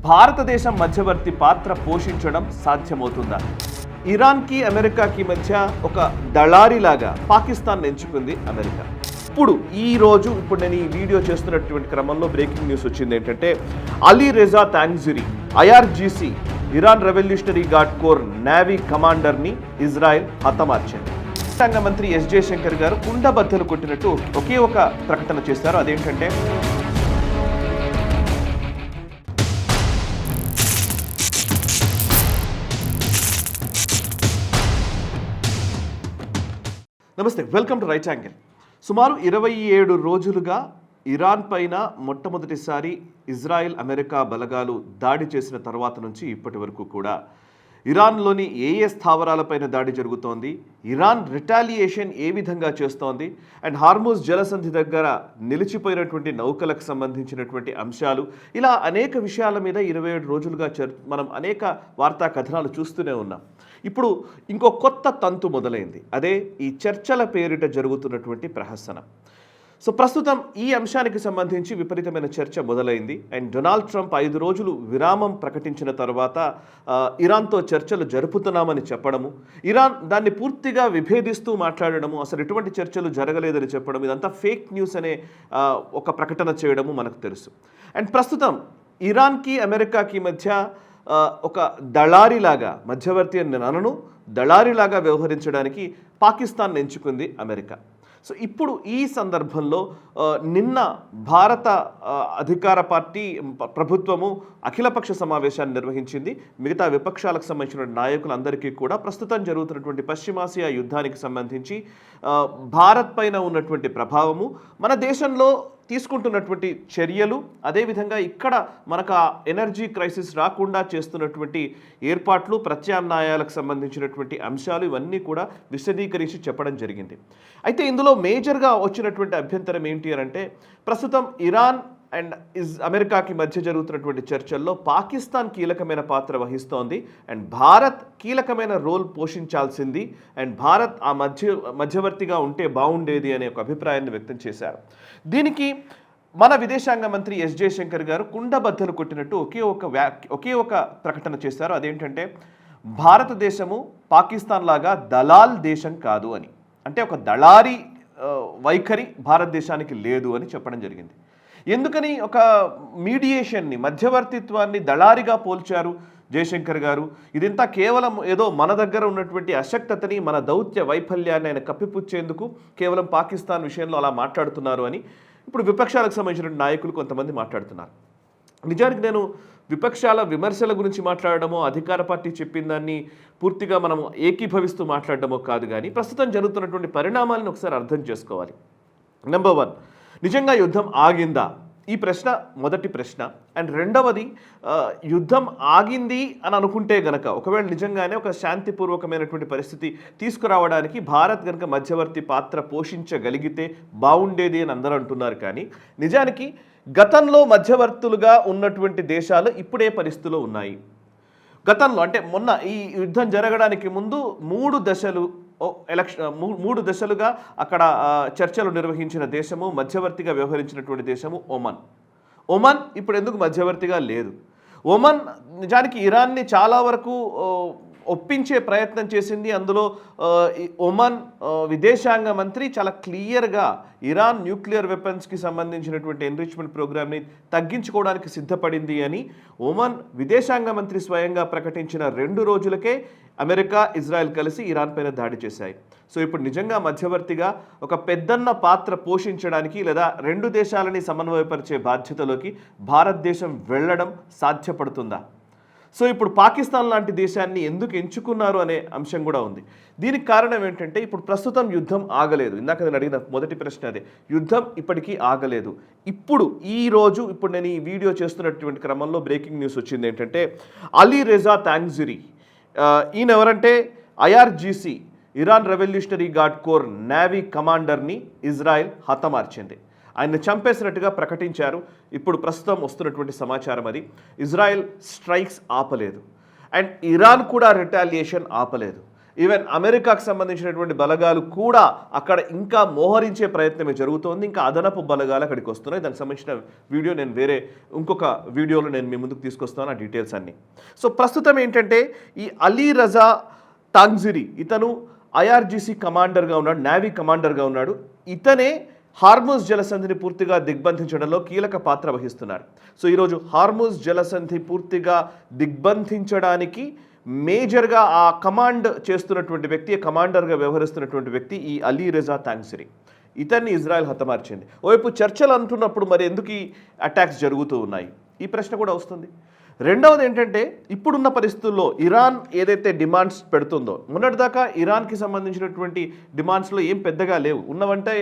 భారతదేశం మధ్యవర్తి పాత్ర పోషించడం సాధ్యమవుతుందా? ఇరాన్కి అమెరికాకి మధ్య ఒక దళారీలాగా పాకిస్తాన్ ఎంచుకుంది అమెరికా. ఇప్పుడు నేను ఈ వీడియో చేస్తున్నటువంటి క్రమంలో బ్రేకింగ్ న్యూస్ వచ్చింది ఏంటంటే, Ali Reza Tangsiri IRGC Iran revolutionary guard corps navy కమాండర్ని ఇజ్రాయెల్ హతమార్చింది. విదేశాంగ మంత్రి ఎస్ జయశంకర్ గారు కుండబద్దలు కొట్టినట్టు ఒకే ఒక ప్రకటన చేశారు. అదేంటంటే, నమస్తే, వెల్కమ్ టు రైట్ యాంగిల్. సుమారు 27 రోజులుగా ఇరాన్ పైన మొట్టమొదటిసారి ఇజ్రాయెల్ అమెరికా బలగాలు దాడి చేసిన తర్వాత నుంచి ఇప్పటి వరకు కూడా ఇరాన్లోని ఏ స్థావరాలపైన దాడి జరుగుతోంది, ఇరాన్ రిటాలియేషన్ ఏ విధంగా చేస్తోంది, అండ్ హార్మూజ్ జలసంధి దగ్గర నిలిచిపోయినటువంటి నౌకలకు సంబంధించినటువంటి అంశాలు, ఇలా అనేక విషయాల మీద 27 రోజులుగా మనం అనేక వార్తా కథనాలు చూస్తూనే ఉన్నాం. ఇప్పుడు ఇంకో కొత్త తంతు మొదలైంది. అదే ఈ చర్చల పేరిట జరుగుతున్నటువంటి ప్రహసనం. సో ప్రస్తుతం ఈ అంశానికి సంబంధించి విపరీతమైన చర్చ మొదలైంది. అండ్ డొనాల్డ్ ట్రంప్ 5 రోజులు విరామం ప్రకటించిన తర్వాత ఇరాన్తో చర్చలు జరుపుతున్నామని చెప్పడము, ఇరాన్ దాన్ని పూర్తిగా విభేదిస్తూ మాట్లాడడము, అసలు ఎటువంటి చర్చలు జరగలేదని చెప్పడం, ఇదంతా ఫేక్ న్యూస్ అనే ఒక ప్రకటన చేయడము మనకు తెలుసు. అండ్ ప్రస్తుతం ఇరాన్కి అమెరికాకి మధ్య ఒక దళారీలాగా, మధ్యవర్తి అని నేను అనను, దళారీలాగా వ్యవహరించడానికి పాకిస్తాన్ ఎంచుకుంది అమెరికా. సో ఇప్పుడు ఈ సందర్భంలో నిన్న భారత అధికార పార్టీ ప్రభుత్వము అఖిలపక్ష సమావేశాన్ని నిర్వహించింది. మిగతా విపక్షాలకు సంబంధించిన నాయకులందరికీ కూడా ప్రస్తుతం జరుగుతున్నటువంటి పశ్చిమాసియా యుద్ధానికి సంబంధించి భారత్ పైన ఉన్నటువంటి ప్రభావము, మన దేశంలో తీసుకుంటున్నటువంటి చర్యలు, అదేవిధంగా ఇక్కడ మనకు ఆ ఎనర్జీ క్రైసిస్ రాకుండా చేస్తున్నటువంటి ఏర్పాట్లు, ప్రత్యామ్నాయాలకు సంబంధించినటువంటి అంశాలు, ఇవన్నీ కూడా విశదీకరించి చెప్పడం జరిగింది. అయితే ఇందులో మేజర్గా వచ్చినటువంటి అభ్యంతరం ఏంటి అని అంటే, ప్రస్తుతం ఇరాన్ అండ్ అమెరికాకి మధ్య జరుగుతున్నటువంటి చర్చల్లో పాకిస్తాన్ కీలకమైన పాత్ర వహిస్తోంది అండ్ భారత్ కీలకమైన రోల్ పోషించాల్సింది, అండ్ భారత్ ఆ మధ్యవర్తిగా ఉంటే బాగుండేది అనే ఒక అభిప్రాయాన్ని వ్యక్తం చేశారు. దీనికి మన విదేశాంగ మంత్రి ఎస్ జయశంకర్ గారు కుండబద్దలు కొట్టినట్టు ఒకే ఒక ప్రకటన చేశారు. అదేంటంటే, భారతదేశము పాకిస్తాన్ లాగా దళాల్ దేశం కాదు అని, అంటే ఒక దళారీ వైఖరి భారతదేశానికి లేదు అని చెప్పడం జరిగింది. ఎందుకని ఒక మీడియేషన్ని, మధ్యవర్తిత్వాన్ని దళారిగా పోల్చారు జయశంకర్ గారు? ఇదంతా కేవలం ఏదో మన దగ్గర ఉన్నటువంటి అశక్తతని, మన దౌత్య వైఫల్యాన్ని ఆయన కప్పిపుచ్చేందుకు కేవలం పాకిస్తాన్ విషయంలో అలా మాట్లాడుతున్నారు అని ఇప్పుడు విపక్షాలకు సంబంధించిన నాయకులు కొంతమంది మాట్లాడుతున్నారు. నిజానికి నేను విపక్షాల విమర్శల గురించి మాట్లాడడమో, అధికార పార్టీ చెప్పిన దాన్ని పూర్తిగా మనం ఏకీభవిస్తూ మాట్లాడడమో కాదు, కానీ ప్రస్తుతం జరుగుతున్నటువంటి పరిణామాలను ఒకసారి అర్థం చేసుకోవాలి. నెంబర్ 1, నిజంగా యుద్ధం ఆగిందా? ఈ ప్రశ్న మొదటి ప్రశ్న. అండ్ రెండవది, యుద్ధం ఆగింది అని అనుకుంటే గనక, ఒకవేళ నిజంగానే ఒక శాంతిపూర్వకమైనటువంటి పరిస్థితి తీసుకురావడానికి భారత్ గనక మధ్యవర్తి పాత్ర పోషించగలిగితే బాగుండేది అని అందరూ అంటున్నారు. కానీ నిజానికి గతంలో మధ్యవర్తులుగా ఉన్నటువంటి దేశాలు ఇప్పుడే పరిస్థితిలో ఉన్నాయి. గతంలో అంటే మొన్న ఈ యుద్ధం జరగడానికి ముందు 3 దశలుగా అక్కడ చర్చలు నిర్వహించిన దేశము, మధ్యవర్తిగా వ్యవహరించినటువంటి దేశము ఒమన్ ఇప్పుడు ఎందుకు మధ్యవర్తిగా లేదు? ఒమన్ నిజానికి ఇరాన్ని చాలా వరకు ఒప్పించే ప్రయత్నం చేసింది. అందులో ఒమన్ విదేశాంగ మంత్రి చాలా క్లియర్గా ఇరాన్ న్యూక్లియర్ వెపన్స్కి సంబంధించినటువంటి ఎన్రిచ్మెంట్ ప్రోగ్రామ్ని తగ్గించుకోవడానికి సిద్ధపడింది అని ఒమన్ విదేశాంగ మంత్రి స్వయంగా ప్రకటించిన 2 రోజులకే అమెరికా, ఇజ్రాయెల్ కలిసి ఇరాన్ పైన దాడి చేశాయి. సో ఇప్పుడు నిజంగా మధ్యవర్తిగా ఒక పెద్దన్న పాత్ర పోషించడానికి, లేదా 2 దేశాలని సమన్వయపరిచే బాధ్యతలోకి భారతదేశం వెళ్ళడం సాధ్యపడుతుందా? సో ఇప్పుడు పాకిస్తాన్ లాంటి దేశాన్ని ఎందుకు ఎంచుకున్నారు అనే అంశం కూడా ఉంది. దీనికి కారణం ఏంటంటే, ఇప్పుడు ప్రస్తుతం యుద్ధం ఆగలేదు. ఇందాక నేను అడిగిన మొదటి ప్రశ్న అదే, యుద్ధం ఇప్పటికీ ఆగలేదు. ఇప్పుడు నేను ఈ వీడియో చేస్తున్నటువంటి క్రమంలో బ్రేకింగ్ న్యూస్ వచ్చింది ఏంటంటే, అలీ రెజా తాంగ్జిరి, ఈయన ఎవరంటే IRGC Iran revolutionary guard corps navy కమాండర్ని ఇజ్రాయెల్ హతమార్చింది. ఆయన్ని చంపేసినట్టుగా ప్రకటించారు. ఇప్పుడు ప్రస్తుతం వస్తున్నటువంటి సమాచారం అది. ఇజ్రాయెల్ స్ట్రైక్స్ ఆపలేదు అండ్ ఇరాన్ కూడా రిటాలియేషన్ ఆపలేదు. ఈవెన్ అమెరికాకు సంబంధించినటువంటి బలగాలు కూడా అక్కడ ఇంకా మోహరించే ప్రయత్నమే జరుగుతోంది. ఇంకా అదనపు బలగాలు అక్కడికి వస్తున్నాయి. దానికి సంబంధించిన వీడియో నేను ఇంకొక వీడియోలో నేను మీ ముందుకు తీసుకొస్తాను ఆ డీటెయిల్స్ అన్నీ. సో ప్రస్తుతం ఏంటంటే ఈ అలీ రజా తాంగ్జిరి ఇతను IRGC కమాండర్గా ఉన్నాడు, నేవీ కమాండర్గా ఉన్నాడు. ఇతనే హార్ముజ్ జలసంధిని పూర్తిగా దిగ్బంధించడంలో కీలక పాత్ర వహిస్తున్నాడు. సో ఈరోజు హార్ముజ్ జలసంధి పూర్తిగా దిగ్బంధించడానికి మేజర్గా ఆ కమాండ్ చేస్తున్నటువంటి వ్యక్తి, కమాండర్గా వ్యవహరిస్తున్నటువంటి వ్యక్తి ఈ అలీ రజా తాంగ్జిరి. ఇతన్ని ఇజ్రాయెల్ హతమార్చింది. ఓవైపు చర్చలు అంటున్నప్పుడు మరి ఎందుకు ఈ అటాక్స్ జరుగుతూ ఉన్నాయి, ఈ ప్రశ్న కూడా వస్తుంది. రెండవది ఏంటంటే ఇప్పుడున్న పరిస్థితుల్లో ఇరాన్ ఏదైతే డిమాండ్స్ పెడుతుందో, మొన్నటిదాకా ఇరాన్కి సంబంధించినటువంటి డిమాండ్స్లో ఏం పెద్దగా లేవు. ఉన్నవంటే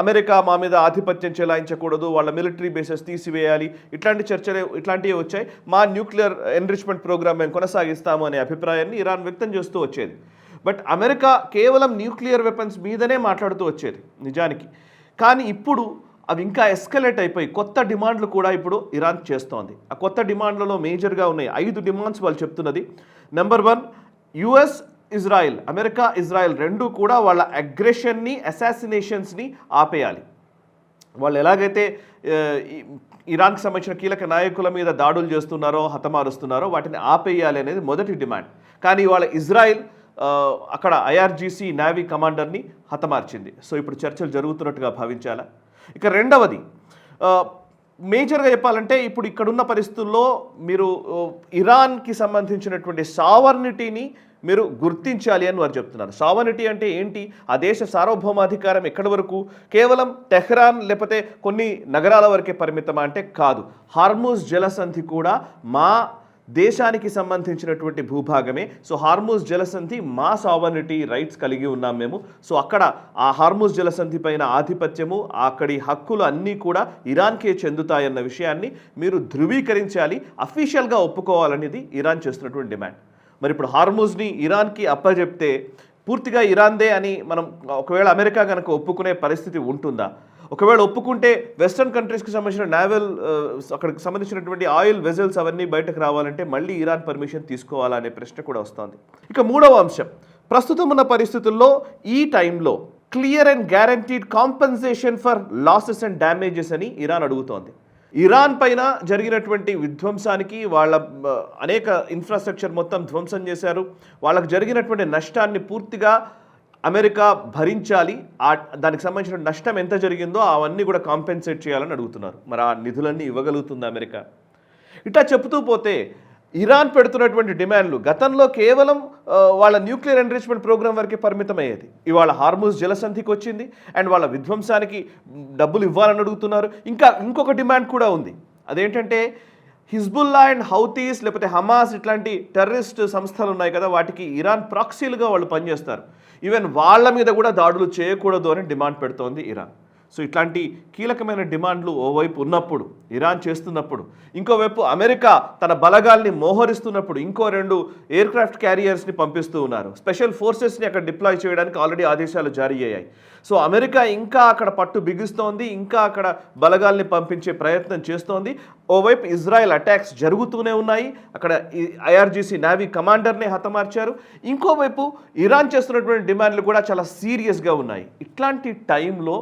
అమెరికా మా మీద ఆధిపత్యం చెలాయించకూడదు, వాళ్ళ మిలిటరీ బేసెస్ తీసివేయాలి, ఇట్లాంటివి వచ్చాయి. మా న్యూక్లియర్ ఎన్రిచ్మెంట్ ప్రోగ్రామ్ మేము కొనసాగిస్తాము అనే అభిప్రాయాన్ని ఇరాన్ వ్యక్తం చేస్తూ వచ్చేది. బట్ అమెరికా కేవలం న్యూక్లియర్ వెపన్స్ మీదనే మాట్లాడుతూ వచ్చేది నిజానికి. కానీ ఇప్పుడు అవి ఇంకా ఎస్కలేట్ అయిపోయి కొత్త డిమాండ్లు కూడా ఇప్పుడు ఇరాన్ చేస్తోంది. ఆ కొత్త డిమాండ్లలో మేజర్గా ఉన్నాయి 5 డిమాండ్స్ వాళ్ళు చెప్తున్నది. Number 1, US, Israel, America Israel రెండూ కూడా వాళ్ళ అగ్రెషన్ని, అసాసినేషన్స్ని ఆపేయాలి. వాళ్ళు ఎలాగైతే ఇరాన్కి సంబంధించిన కీలక నాయకుల మీద దాడులు చేస్తున్నారో, హతమారుస్తున్నారో వాటిని ఆపేయాలి అనేది మొదటి డిమాండ్. కానీ వాళ్ళ ఇజ్రాయెల్ అక్కడ IRGC నేవీ కమాండర్ని హతమార్చింది. సో ఇప్పుడు చర్చలు జరుగుతున్నట్టుగా భావించాలా? ఇక రెండవది మేజర్గా చెప్పాలంటే ఇప్పుడు ఇక్కడున్న పరిస్థితుల్లో మీరు ఇరాన్కి సంబంధించినటువంటి సావర్నిటీని మీరు గుర్తించాలి అని వారు చెప్తున్నారు. సావర్నిటీ అంటే ఏంటి? ఆ దేశ సార్వభౌమాధికారం ఎక్కడి వరకు కేవలం టెహ్రాన్ లేకపోతే కొన్ని నగరాల వరకే పరిమితమా అంటే కాదు. హార్ముజ్ జలసంధి కూడా మా దేశానికి సంబంధించినటువంటి భూభాగమే. సో హార్ముజ్ జలసంధి మా సావర్నిటీ రైట్స్ కలిగి ఉన్నాం మేము. సో అక్కడ ఆ హార్ముజ్ జలసంధి పైన ఆధిపత్యము, అక్కడి హక్కులు అన్నీ కూడా ఇరాన్కే చెందుతాయన్న విషయాన్ని మీరు ధృవీకరించాలి, అఫీషియల్గా ఒప్పుకోవాలనేది ఇరాన్ చేస్తున్నటువంటి డిమాండ్. మరి ఇప్పుడు హార్ముజ్ని ఇరాన్కి అప్పచెప్తే పూర్తిగా ఇరాన్దే అని మనం ఒకవేళ అమెరికా కనుక ఒప్పుకునే పరిస్థితి ఉంటుందా? ఒకవేళ ఒప్పుకుంటే వెస్టర్న్ కంట్రీస్కి సంబంధించిన నేవల్ అక్కడికి సంబంధించినటువంటి ఆయిల్ వెజల్స్ అవన్నీ బయటకు రావాలంటే మళ్ళీ ఇరాన్ పర్మిషన్ తీసుకోవాలనే ప్రశ్న కూడా వస్తుంది. ఇక మూడవ అంశం, ప్రస్తుతం ఉన్న పరిస్థితుల్లో ఈ టైంలో clear and guaranteed compensation for losses and damages అని ఇరాన్ అడుగుతోంది. ఇరాన్ పైన జరిగినటువంటి విధ్వంసానికి వాళ్ళ అనేక ఇన్ఫ్రాస్ట్రక్చర్ మొత్తం ధ్వంసం చేశారు. వాళ్ళకు జరిగినటువంటి నష్టాన్ని పూర్తిగా అమెరికా భరించాలి. దానికి సంబంధించిన నష్టం ఎంత జరిగిందో అవన్నీ కూడా కాంపెన్సేట్ చేయాలని అడుగుతున్నారు. మరి ఆ నిధులన్నీ ఇవ్వగలుగుతుంది అమెరికా? ఇట్లా చెప్తూ పోతే ఇరాన్ పెడుతున్నటువంటి డిమాండ్లు గతంలో కేవలం వాళ్ళ న్యూక్లియర్ ఎన్రిచ్మెంట్ ప్రోగ్రామ్ వరకే పరిమితమయ్యేది. ఇవాళ హార్ముజ్ జలసంధికి వచ్చింది అండ్ వాళ్ళ విధ్వంసానికి డబ్బులు ఇవ్వాలని అడుగుతున్నారు. ఇంకొక డిమాండ్ కూడా ఉంది. అదేంటంటే హిజ్బుల్లా అండ్ హౌతీస్ లేకపోతే హమాస్ ఇట్లాంటి టెర్రరిస్ట్ సంస్థలు ఉన్నాయి కదా, వాటికి ఇరాన్ ప్రాక్సీలుగా వాళ్ళు పనిచేస్తారు. ఈవెన్ వాళ్ళ మీద కూడా దాడులు చేయకూడదు అని డిమాండ్ పెడుతోంది ఇరాన్. సో ఇట్లాంటి కీలకమైన డిమాండ్లు ఓవైపు ఉన్నప్పుడు, ఇరాన్ చేస్తున్నప్పుడు, ఇంకోవైపు అమెరికా తన బలగాల్ని మోహరిస్తున్నప్పుడు ఇంకో 2 ఎయిర్క్రాఫ్ట్ క్యారియర్స్ని పంపిస్తూ ఉన్నారు. స్పెషల్ ఫోర్సెస్ని అక్కడ డిప్లాయ్ చేయడానికి ఆల్రెడీ ఆదేశాలు జారీ అయ్యాయి. సో అమెరికా ఇంకా అక్కడ పట్టు బిగిస్తోంది, ఇంకా అక్కడ బలగాల్ని పంపించే ప్రయత్నం చేస్తోంది. ఓవైపు ఇజ్రాయెల్ అటాక్స్ జరుగుతూనే ఉన్నాయి. అక్కడ IRGC నేవీ కమాండర్ని హతమార్చారు. ఇంకోవైపు ఇరాన్ చేస్తున్నటువంటి డిమాండ్లు కూడా చాలా సీరియస్గా ఉన్నాయి. ఇట్లాంటి టైంలో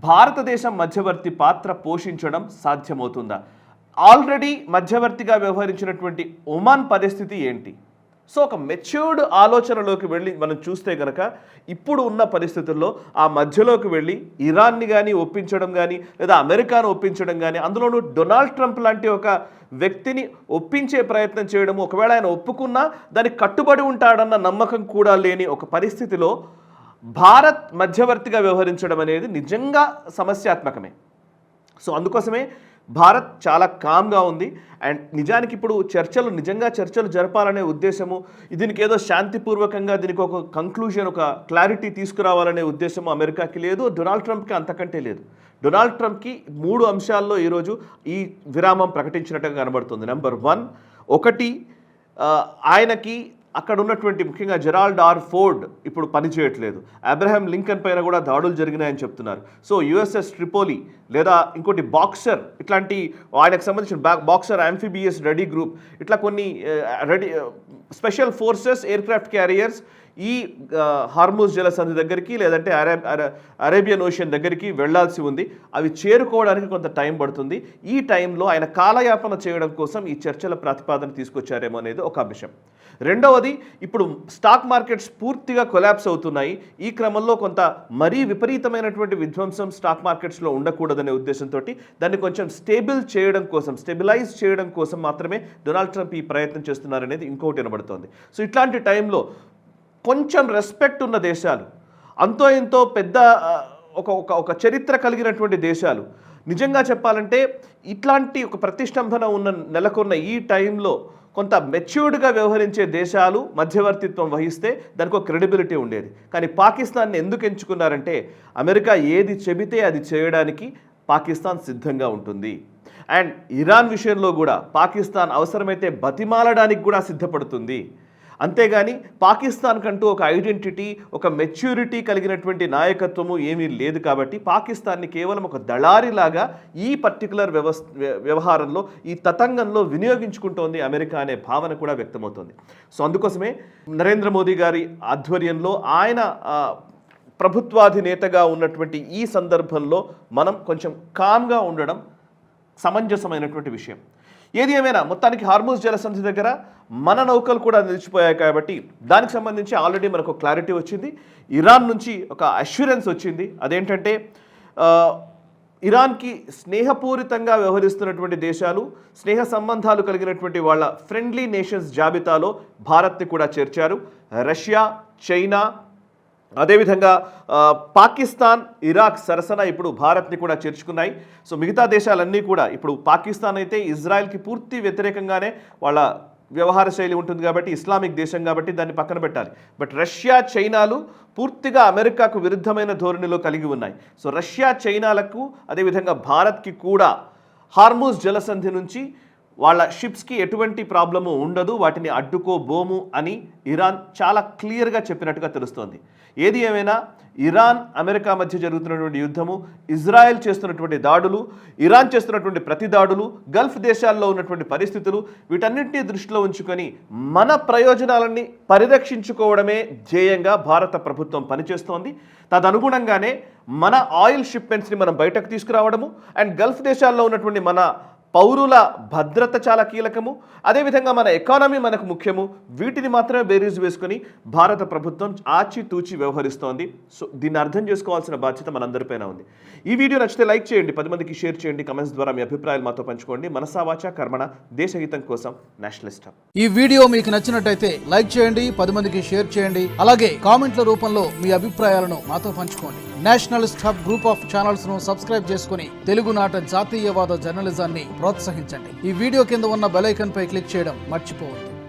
భారతదేశం మధ్యవర్తి పాత్ర పోషించడం సాధ్యమవుతుందా? ఆల్రెడీ మధ్యవర్తిగా వ్యవహరించినటువంటి ఒమాన్ పరిస్థితి ఏంటి? సో ఒక మెచ్యూర్డ్ ఆలోచనలోకి వెళ్ళి మనం చూస్తే కనుక ఇప్పుడు ఉన్న పరిస్థితుల్లో ఆ మధ్యలోకి వెళ్ళి ఇరాన్ని కానీ ఒప్పించడం కానీ లేదా అమెరికాను ఒప్పించడం కానీ, అందులోనూ డొనాల్డ్ ట్రంప్ లాంటి ఒక వ్యక్తిని ఒప్పించే ప్రయత్నం చేయడము, ఒకవేళ ఆయన ఒప్పుకున్నా దానికి కట్టుబడి ఉంటాడన్న నమ్మకం కూడా లేని ఒక పరిస్థితిలో భారత్ మధ్యవర్తిగా వ్యవహరించడం అనేది నిజంగా సమస్యాత్మకమే. సో అందుకోసమే భారత్ చాలా కామ్గా ఉంది. అండ్ నిజానికి ఇప్పుడు నిజంగా చర్చలు జరపాలనే ఉద్దేశము, దీనికి ఏదో శాంతిపూర్వకంగా దీనికి ఒక కంక్లూజన్, ఒక క్లారిటీ తీసుకురావాలనే ఉద్దేశము అమెరికాకి లేదు, డొనాల్డ్ ట్రంప్కి అంతకంటే లేదు. డొనాల్డ్ ట్రంప్కి 3 అంశాల్లో ఈరోజు ఈ విరామం ప్రకటించినట్టుగా కనబడుతుంది. నెంబర్ 1, ఆయనకి అక్కడ ఉన్నటువంటి ముఖ్యంగా జెరాల్డ్ R. ఫోర్డ్ ఇప్పుడు పనిచేయట్లేదు. అబ్రహాం లింకన్ పైన కూడా దాడులు జరిగినాయని చెప్తున్నారు. సో USS ట్రిపోలి లేదా ఇంకోటి బాక్సర్, ఇట్లాంటి ఆయనకు సంబంధించిన బాక్సర్ యాంఫిబియస్ రెడీ గ్రూప్, ఇట్లా కొన్ని స్పెషల్ ఫోర్సెస్ ఎయిర్క్రాఫ్ట్ క్యారియర్స్ ఈ హార్మూజ్ జలసంధి దగ్గరికి లేదంటే అరేబియన్ ఓషన్ దగ్గరికి వెళ్లాల్సి ఉంది. అవి చేరుకోవడానికి కొంత టైం పడుతుంది. ఈ టైంలో ఆయన కాలయాపన చేయడం కోసం ఈ చర్చల ప్రతిపాదన తీసుకొచ్చారేమో అనేది ఒక అంశం. రెండవది, ఇప్పుడు స్టాక్ మార్కెట్స్ పూర్తిగా కొలాప్స్ అవుతున్నాయి. ఈ క్రమంలో కొంత మరీ విపరీతమైనటువంటి విధ్వంసం స్టాక్ మార్కెట్స్లో ఉండకూడదనే ఉద్దేశంతో దాన్ని కొంచెం స్టెబిలైజ్ చేయడం కోసం మాత్రమే డొనాల్డ్ ట్రంప్ ఈ ప్రయత్నం చేస్తున్నారనేది ఇంకోటి వినబడుతోంది. సో ఇట్లాంటి టైంలో కొంచెం రెస్పెక్ట్ ఉన్న దేశాలు, అంతో ఎంతో పెద్ద ఒక చరిత్ర కలిగినటువంటి దేశాలు, నిజంగా చెప్పాలంటే ఇట్లాంటి ఒక ప్రతిష్టంభన నెలకొన్న ఈ టైంలో కొంత మెచ్యూర్డ్గా వ్యవహరించే దేశాలు మధ్యవర్తిత్వం వహిస్తే దానికి ఒక క్రెడిబిలిటీ ఉండేది. కానీ పాకిస్తాన్ని ఎందుకు ఎంచుకున్నారంటే అమెరికా ఏది చెబితే అది చేయడానికి పాకిస్తాన్ సిద్ధంగా ఉంటుంది. అండ్ ఇరాన్ విషయంలో కూడా పాకిస్తాన్ అవసరమైతే బతిమాలడానికి కూడా సిద్ధపడుతుంది. అంతేగాని పాకిస్తాన్ కంటూ ఒక ఐడెంటిటీ, ఒక మెచ్యూరిటీ కలిగినటువంటి నాయకత్వము ఏమీ లేదు. కాబట్టి పాకిస్తాన్ని కేవలం ఒక దళారిలాగా ఈ పర్టికులర్ వ్యవహారంలో, ఈ తతంగంలో వినియోగించుకుంటోంది అమెరికా అనే భావన కూడా వ్యక్తమవుతోంది. సో అందుకోసమే నరేంద్ర మోదీ గారి ఆధ్వర్యంలో ఆయన ప్రభుత్వాధినేతగా ఉన్నటువంటి ఈ సందర్భంలో మనం కొంచెం కామ్గా ఉండడం సమంజసమైనటువంటి విషయం. ఏది ఏమైనా మొత్తానికి హార్మూజ్ జలసంధి దగ్గర మన నౌకలు కూడా నిలిచిపోయాయి కాబట్టి దానికి సంబంధించి ఆల్రెడీ మనకు క్లారిటీ వచ్చింది. ఇరాన్ నుంచి ఒక అష్యూరెన్స్ వచ్చింది. అదేంటంటే ఇరాన్కి స్నేహపూరితంగా వ్యవహరిస్తున్నటువంటి దేశాలు, స్నేహ సంబంధాలు కలిగినటువంటి వాళ్ళ ఫ్రెండ్లీ నేషన్స్ జాబితాలో భారత్ని కూడా చేర్చారు. రష్యా, చైనా, అదేవిధంగా పాకిస్తాన్, ఇరాక్ సరసన ఇప్పుడు భారత్ని కూడా చేర్చుకున్నాయి. సో మిగతా దేశాలన్నీ కూడా ఇప్పుడు పాకిస్తాన్ అయితే ఇజ్రాయెల్కి పూర్తి వ్యతిరేకంగానే వాళ్ళ వ్యవహార శైలి ఉంటుంది కాబట్టి, ఇస్లామిక్ దేశం కాబట్టి దాన్ని పక్కన పెట్టాలి. బట్ రష్యా, చైనాలు పూర్తిగా అమెరికాకు విరుద్ధమైన ధోరణిలో కలిగి ఉన్నాయి. సో రష్యా, చైనాలకు అదేవిధంగా భారత్కి కూడా హార్మూజ్ జలసంధి నుంచి వాళ్ళ షిప్స్కి ఎటువంటి ప్రాబ్లము ఉండదు, వాటిని అడ్డుకోబోము అని ఇరాన్ చాలా క్లియర్గా చెప్పినట్టుగా తెలుస్తోంది. ఏది ఏమైనా ఇరాన్, అమెరికా మధ్య జరుగుతున్నటువంటి యుద్ధము, ఇజ్రాయెల్ చేస్తున్నటువంటి దాడులు, ఇరాన్ చేస్తున్నటువంటి ప్రతి దాడులు, గల్ఫ్ దేశాల్లో ఉన్నటువంటి పరిస్థితులు, వీటన్నింటినీ దృష్టిలో ఉంచుకొని మన ప్రయోజనాలన్నీ పరిరక్షించుకోవడమే ధ్యేయంగా భారత ప్రభుత్వం పనిచేస్తోంది. తదనుగుణంగానే మన ఆయిల్ షిప్మెంట్స్ని మనం బయటకు తీసుకురావడము అండ్ గల్ఫ్ దేశాల్లో ఉన్నటువంటి మన పౌరుల భద్రత చాలా కీలకము, అదేవిధంగా మన ఎకానమీ మనకు ముఖ్యము. వీటిని మాత్రమే బేరీజు వేసుకొని భారత ప్రభుత్వం ఆచితూచి వ్యవహరిస్తోంది. సో దీన్ని అర్థం చేసుకోవాల్సిన బాధ్యత మనందరిపైన ఉంది. ఈ వీడియో నచ్చితే లైక్ చేయండి, 10 మందికి షేర్ చేయండి, కమెంట్స్ ద్వారా మీ అభిప్రాయాలు మాతో పంచుకోండి. మనసా వాచా కర్మణ, దేశహితం కోసం నేషనలిస్ట్ హబ్. ఈ వీడియో మీకు నచ్చినట్టయితే లైక్ చేయండి, 10 మందికి షేర్ చేయండి, అలాగే కామెంట్ల రూపంలో మీ అభిప్రాయాలను మాతో పంచుకోండి. Nationalist hub group of channels ను సబ్స్క్రైబ్ చేసుకుని తెలుగునాట జాతీయవాద జర్నలిజాన్ని ప్రోత్సహించండి. ఈ వీడియో కింద ఉన్న బెల్ ఐకాన్ పై క్లిక్ చేయడం మర్చిపోవద్దు.